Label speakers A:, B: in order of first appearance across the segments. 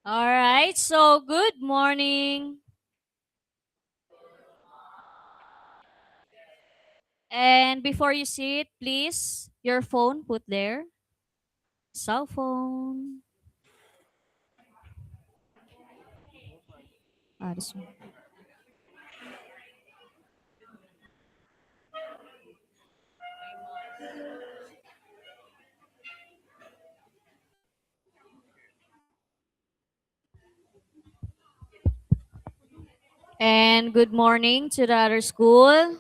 A: All right, so good morning. And before you sit, please, your phone put there. Cell phone. This one. And good morning to the other school.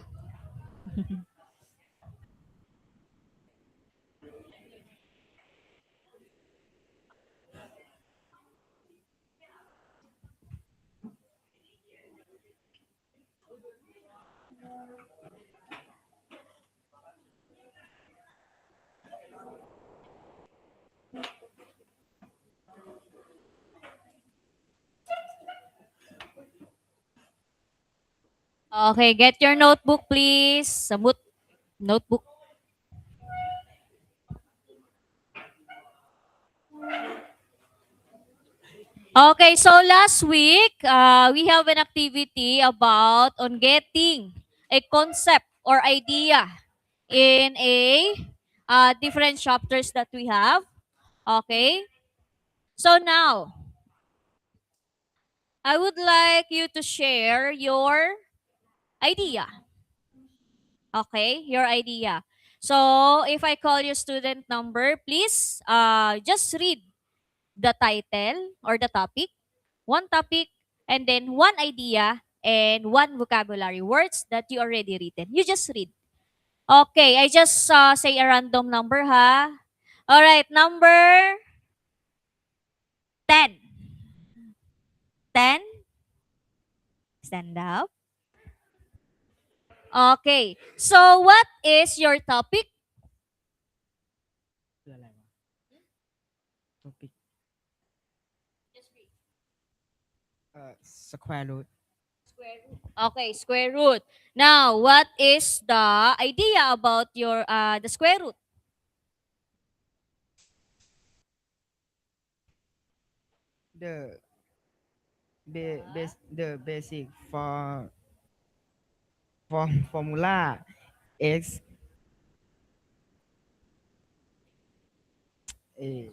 A: Okay, get your notebook, please. Samut notebook. Okay, so last week, we have an activity about on getting a concept or idea in a different chapters that we have. Okay, so now I would like you to share your idea. Okay, your idea. So if I call you student number, please just read the title or the topic, one topic, and then one idea and one vocabulary words that you already written. You just read. Okay, I just say a random number, ha? All right, number 10. 10. Stand up. Okay, so what is your topic?
B: คืออะไรวะ topic square root
A: Okay, square root. Now, what is the idea about your the square root?
B: the the basic for formula x a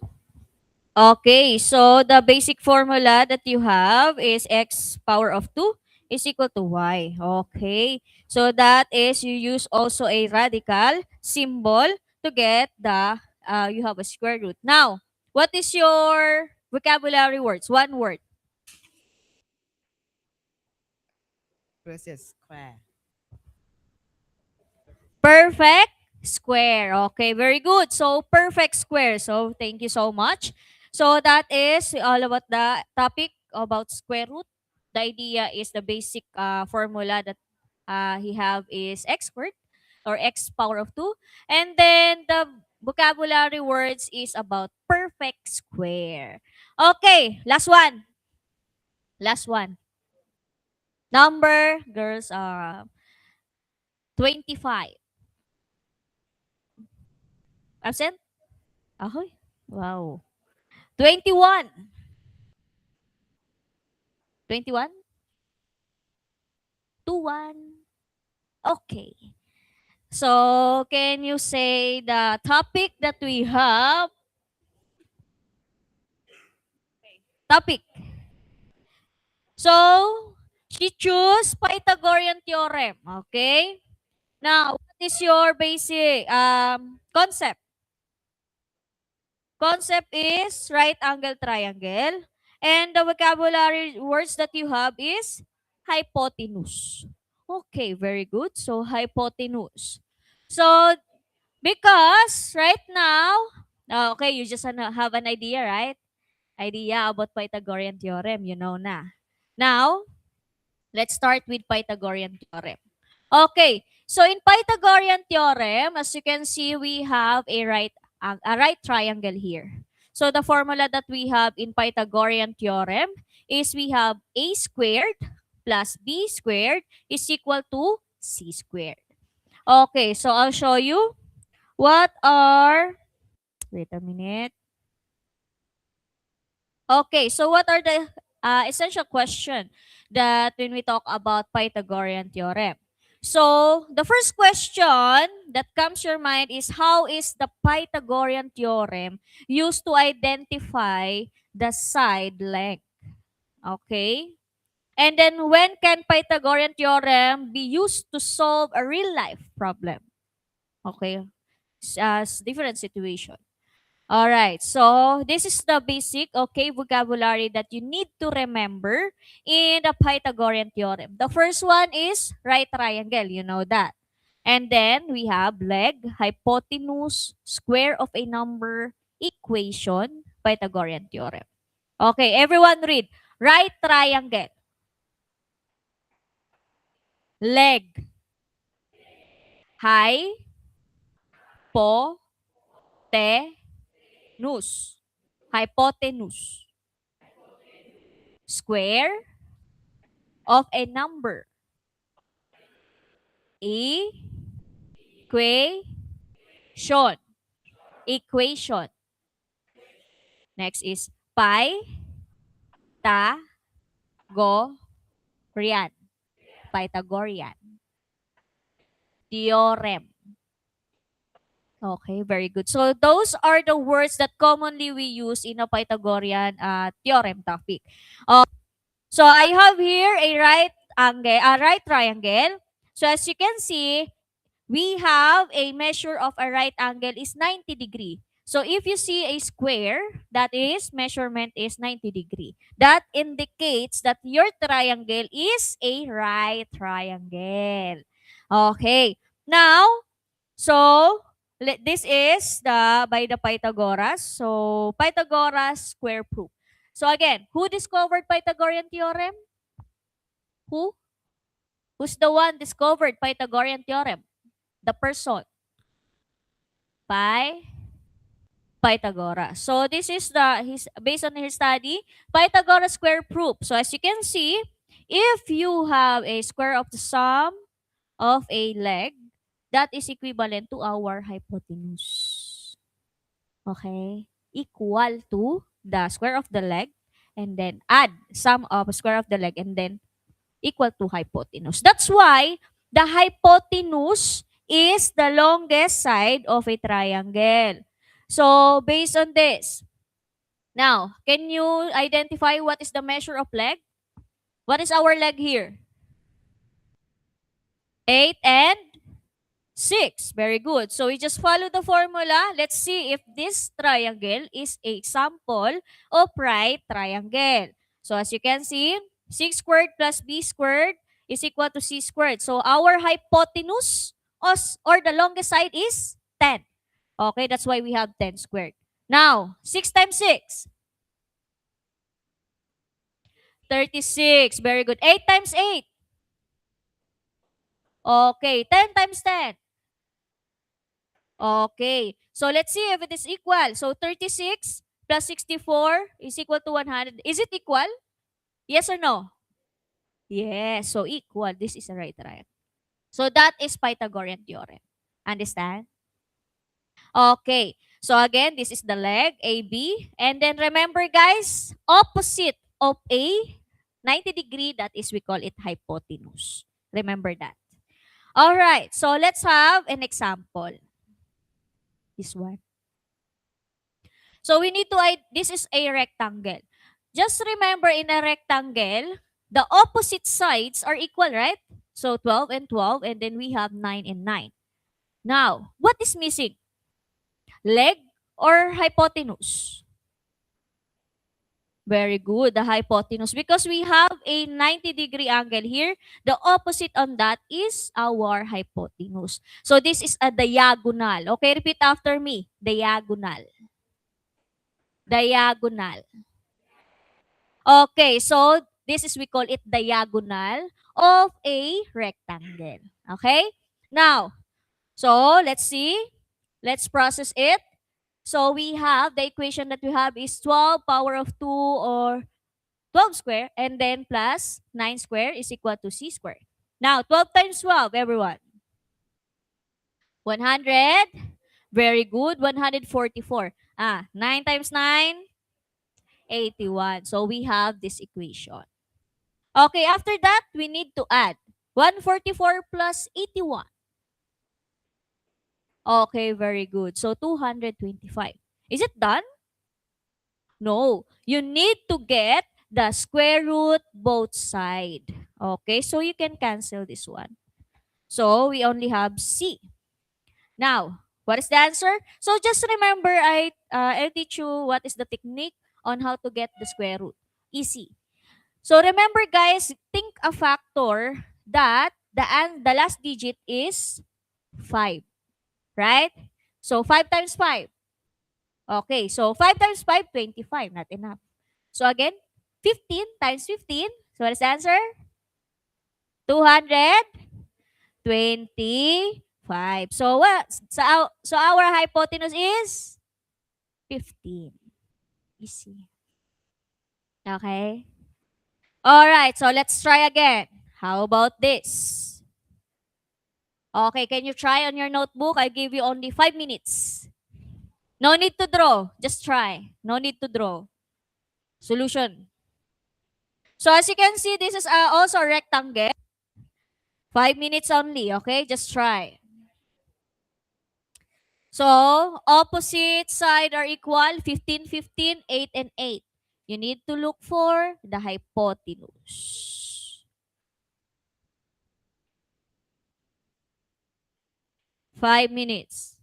A: Okay, so the basic formula that you have is x power of 2 is equal to y. Okay, so that is you use also a radical symbol to get the you have a square root. Now, what is your vocabulary words? One word.
B: versus square
A: Perfect square. Okay, very good. So, perfect square. So, thank you so much. So, that is all about the topic about square root. The idea is the basic formula that he have is x squared or x power of 2. And then the vocabulary words is about perfect square. Okay, last one. Last one. Number, girls, 25. Absent? Ahoy. Wow. 21. 21? 21. Okay. So, can you say the topic that we have? Topic. So, she chose Pythagorean theorem. Okay? Now, what is your basic concept? Concept is right angle triangle. And the vocabulary words that you have is hypotenuse. Okay, very good. So, hypotenuse. So, because right now, okay, you just have an idea, right? Idea about Pythagorean theorem, you know na. Now, let's start with Pythagorean theorem. Okay, so in Pythagorean theorem, as you can see, we have a right triangle here. So the formula that we have in Pythagorean theorem is we have a squared plus b squared is equal to c squared. Okay, so I'll show you what are, wait a minute. Okay, so what are the essential question that when we talk about Pythagorean theorem? So, the first question that comes to your mind is how is the Pythagorean theorem used to identify the side length? Okay? And then when can Pythagorean theorem be used to solve a real life problem? Okay? As different situation. All right. So, this is the basic, okay, vocabulary that you need to remember in the Pythagorean theorem. The first one is right triangle. You know that. And then we have leg, hypotenuse, square of a number, equation, Pythagorean theorem. Okay, everyone read. Right triangle. Leg. Hy, po, te, nus. Hypotenuse. Square of a number. Equation. Equation. Next is pi, ta, go, rian. Pythagorean. Theorem. Okay, very good. So those are the words that commonly we use in a Pythagorean theorem topic. So I have here a right triangle. So as you can see, we have a measure of a right angle is 90 degree. So if you see a square, that is measurement is 90 degree. That indicates that your triangle is a right triangle. Okay. Now, so this is the by the Pythagoras. So Pythagoras square proof. So again, who discovered Pythagorean theorem? Who? Who's the one discovered Pythagorean theorem? The person. Pythagoras. So this is his based on his study, Pythagoras square proof. So as you can see, if you have a square of the sum of a leg, that is equivalent to our hypotenuse. Okay? Equal to the square of the leg and then add sum of square of the leg and then equal to hypotenuse. That's why the hypotenuse is the longest side of a triangle. So, based on this, now, can you identify what is the measure of leg? What is our leg here? 8 and 6. Very good. So, we just follow the formula. Let's see if this triangle is a example of right triangle. So, as you can see, 6 squared plus b squared is equal to c squared. So, our hypotenuse or the longest side is 10. Okay, that's why we have 10 squared. Now, 6 times 6. 36. Very good. 8 times 8. Okay, 10 times 10. Okay. So let's see if it is equal. So 36 plus 64 is equal to 100. Is it equal? Yes or no? Yes. So equal. This is a right triangle. So that is Pythagorean theorem. Understand? Okay. So again, this is the leg, AB. And then remember guys, opposite of A, 90 degree, that is we call it hypotenuse. Remember that. All right. So let's have an example. This one. So we need to, this is a rectangle. Just remember in a rectangle, the opposite sides are equal, right? So 12 and 12, and then we have 9 and 9. Now, what is missing? Leg or hypotenuse? Very good, the hypotenuse. Because we have a 90-degree angle here, the opposite on that is our hypotenuse. So this is a diagonal. Okay, repeat after me. Diagonal. Diagonal. Okay, so this is, we call it diagonal of a rectangle. Okay? Now, so let's see. Let's process it. So we have, the equation that we have is 12 power of 2 or 12 square, and then plus 9 square is equal to c square. Now, 12 times 12, everyone. 100. Very good. 144. 9 times 9. 81. So we have this equation. Okay, after that, we need to add 144 plus 81. Okay, very good. So 225. Is it done? No. You need to get the square root both side. Okay, so you can cancel this one. So we only have C. Now, what is the answer? So just remember, I'll teach you what is the technique on how to get the square root. Easy. So remember, guys, think a factor that the last digit is 5, right? So 5 times 5. Okay, so 5 times 5, 25. Not enough. So again, 15 times 15. So what is the answer? 225. So what? So our hypotenuse is 15. Easy. Okay? All right, so let's try again. How about this? Okay, can you try on your notebook? I give you only 5 minutes. No need to draw. Just try. No need to draw. Solution. So as you can see, this is also a rectangle. 5 minutes only, okay? Just try. So, opposite side are equal, 15, 15, 8, and 8. You need to look for the hypotenuse. 5 minutes.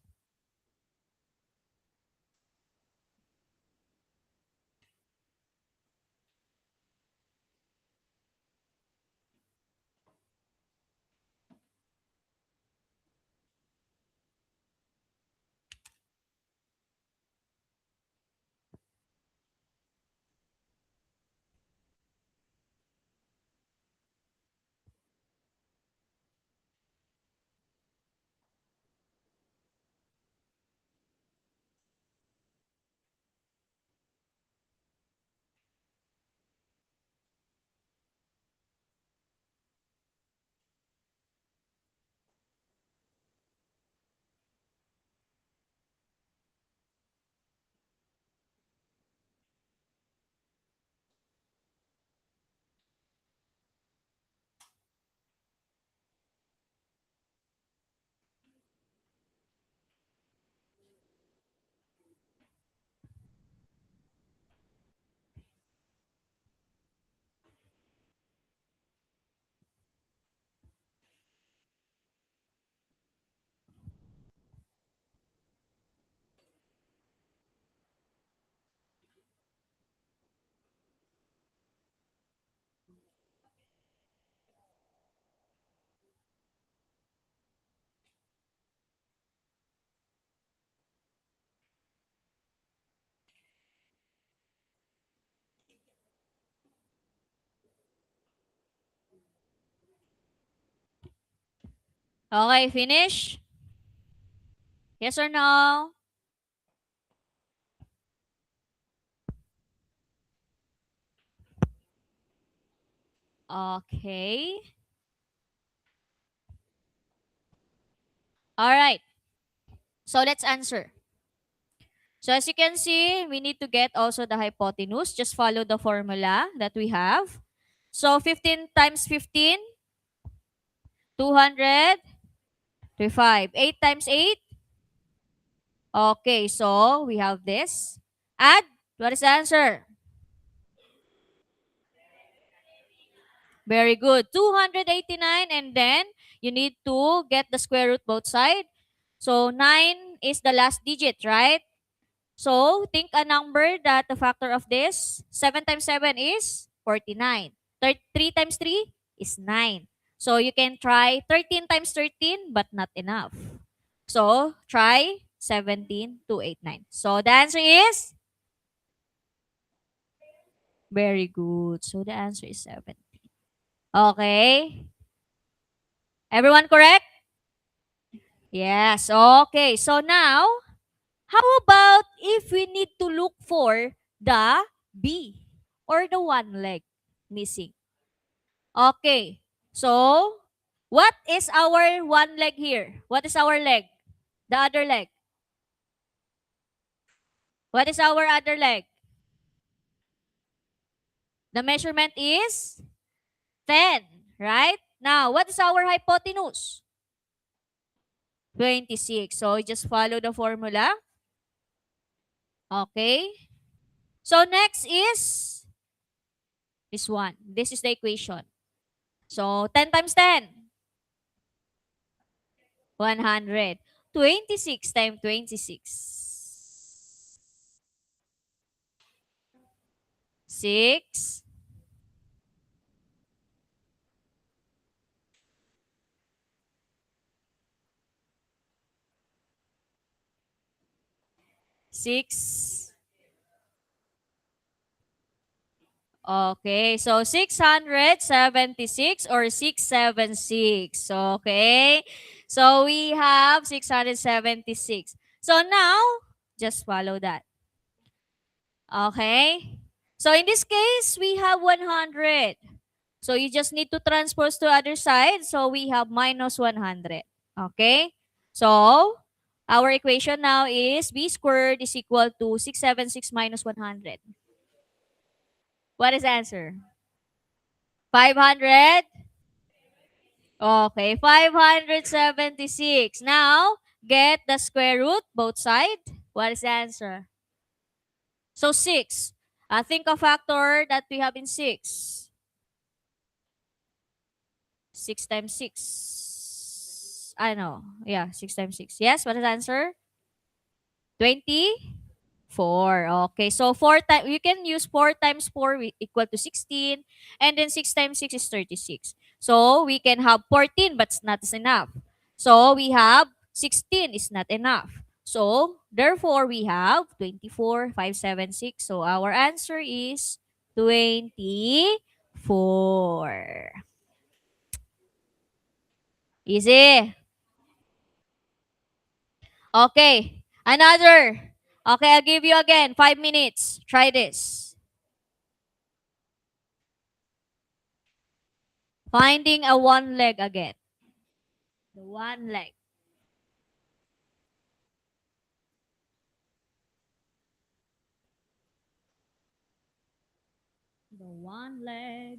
A: Okay, finish? Yes or no? Okay. All right. So let's answer. So as you can see, we need to get also the hypotenuse. Just follow the formula that we have. So 15 times 15, 200, 5. 8 times 8. Okay, so we have this. Add, what is the answer? Very good. 289, and then you need to get the square root both side. So 9 is the last digit, right? So think a number that the factor of this. 7 times 7 is 49. 3 times 3 is 9. So you can try 13 times 13, but not enough. So try 17, 289. So the answer is very good. So the answer is 7. Okay. Everyone correct? Yes. Okay. So now, how about if we need to look for the B or the one leg missing? Okay. So, what is our one leg here? What is our leg? The other leg. What is our other leg? The measurement is 10, right? Now, what is our hypotenuse? 26. So, just follow the formula. Okay. So, next is this one. This is the equation. So, 10 times 10, 100. 26 times 26. 6. 6. Okay, so 676 or 676. Okay, so we have 676. So now, just follow that. Okay, so in this case, we have 100. So you just need to transpose to other side. So we have minus 100. Okay, so our equation now is b squared is equal to 676 minus 100. What is the answer? 500? Okay, 576. Now, get the square root, both side. What is the answer? So, 6. Think of factor that we have in 6. 6 times 6. I know. Yeah, 6 times 6. Yes, what is the answer? 24. Okay, so 4 times, you can use 4 times 4 equal to 16. And then 6 times 6 is 36. So, we can have 14, but it's not enough. So, we have 16 is not enough. So, therefore, we have 24, 5, 7, 6. So, our answer is 24. Easy. Okay. Another. Okay, I'll give you again 5 minutes. Try this. Finding a one leg again. The one leg. The one leg.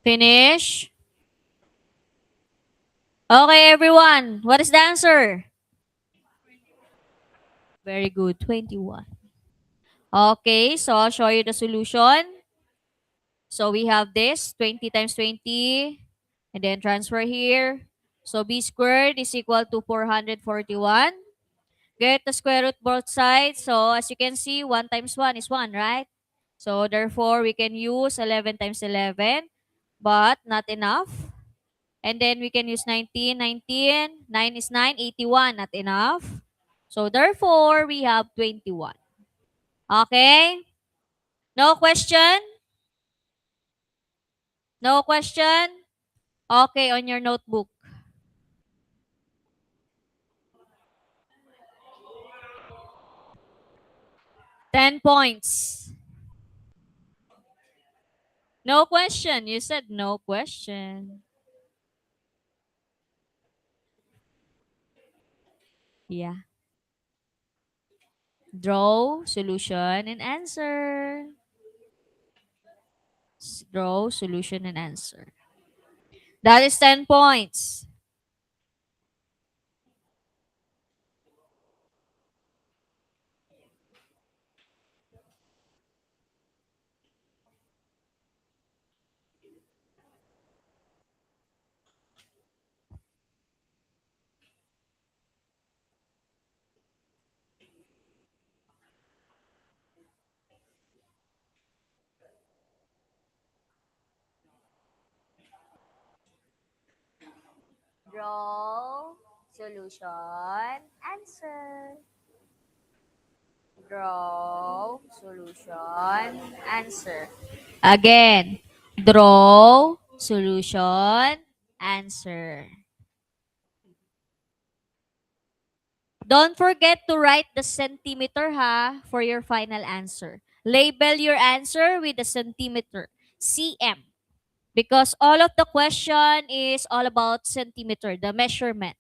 A: Finish? Okay, everyone. What is the answer? Very good. 21. Okay, so I'll show you the solution. So we have this 20 times 20 and then transfer here. So b squared is equal to 441. Get the square root both sides. So as you can see, 1 times 1 is 1, right? So therefore, we can use 11 times 11, but not enough. And then we can use 19. 19. 9 is 9. 81. Not enough. So therefore, we have 21. Okay? No question? No question? Okay, on your notebook. 10 points. No question. You said no question. Yeah. Draw, solution, and answer. Draw, solution, and answer. That is 10 points. Draw, solution, answer. Draw, solution, answer. Again, draw, solution, answer. Don't forget to write the centimeter for your final answer. Label your answer with the centimeter, cm. Because all of the question is all about centimeter, the measurement.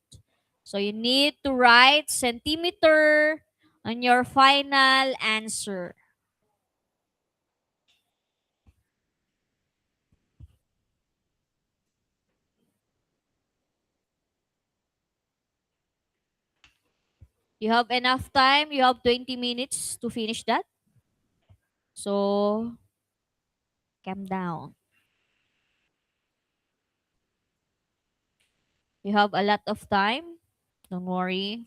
A: So you need to write centimeter on your final answer. You have enough time. You have 20 minutes to finish that. So calm down. You have a lot of time. Don't worry.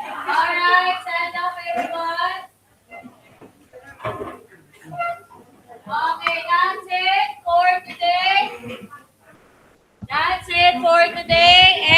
A: Alright, stand up everyone. Okay, that's it for today. That's it for today.